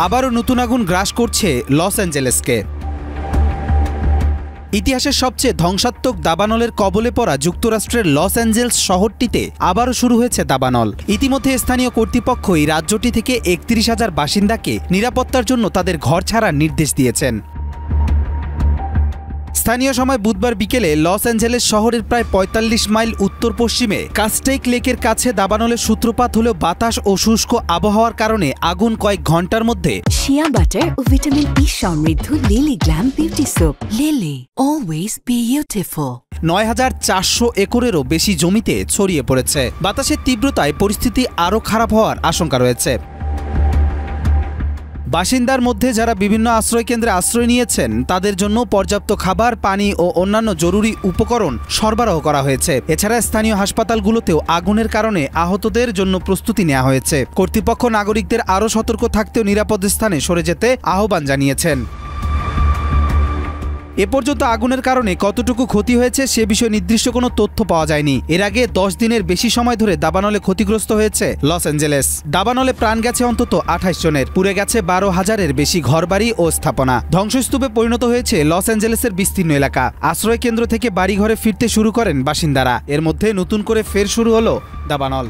আবারও নতুন আগুন গ্রাস করছে লস অ্যাঞ্জেলেসকে। ইতিহাসের সবচেয়ে ধ্বংসাত্মক দাবানলের কবলে পড়া যুক্তরাষ্ট্রের লস অ্যাঞ্জেলস শহরটিতে আবারও শুরু হয়েছে দাবানল। ইতিমধ্যে স্থানীয় কর্তৃপক্ষ এই রাজ্যটি থেকে ৩১,০০০ বাসিন্দাকে নিরাপত্তার জন্য তাদের ঘর ছাড়ার নির্দেশ দিয়েছেন। স্থানীয় সময় বুধবার বিকেলে লস অ্যাঞ্জেলেস শহরের প্রায় ৪৫ মাইল উত্তর পশ্চিমে কাস্টেইক লেকের কাছে দাবানলের সূত্রপাত হলেও বাতাস ও শুষ্ক আবহাওয়ার কারণে আগুন কয়েক ঘন্টার মধ্যে শিয়া বাটার ও ভিটামিন ই সমৃদ্ধ lily glam beauty soap. Lily, always beautiful. ৯,৪০০ একরেরও বেশি জমিতে ছড়িয়ে পড়েছে। বাতাসের তীব্রতায় পরিস্থিতি আরও খারাপ হওয়ার আশঙ্কা রয়েছে। বাসিন্দার মধ্যে যারা বিভিন্ন আশ্রয়কেন্দ্রে আশ্রয় নিয়েছেন তাদের জন্য পর্যাপ্ত খাবার, পানি ও অন্যান্য জরুরি উপকরণ সরবরাহ করা হয়েছে। এছাড়া স্থানীয় হাসপাতালগুলোতেও আগুনের কারণে আহতদের জন্য প্রস্তুতি নেওয়া হয়েছে। কর্তৃপক্ষ নাগরিকদের আরও সতর্ক থাকতেও নিরাপদ স্থানে সরে যেতে আহ্বান জানিয়েছেন। এ পর্যন্ত আগুনের কারণে কতটুকু ক্ষতি হয়েছে সে বিষয়ে নির্দিষ্ট কোনো তথ্য পাওয়া যায়নি। এর আগে ১০ দিনের বেশি সময় ধরে দাবানলে ক্ষতিগ্রস্ত হয়েছে লস অ্যাঞ্জেলেস। দাবানলে প্রাণ গেছে অন্তত ২৮ জনের, পুড়ে গেছে ১২,০০০-এর বেশি ঘরবাড়ি ও স্থাপনা। ধ্বংসস্তূপে পরিণত হয়েছে লস অ্যাঞ্জেলেসের বিস্তীর্ণ এলাকা। আশ্রয় কেন্দ্র থেকে বাড়িঘরে ফিরতে শুরু করেন বাসিন্দারা। এর মধ্যে নতুন করে ফের শুরু হলো দাবানল।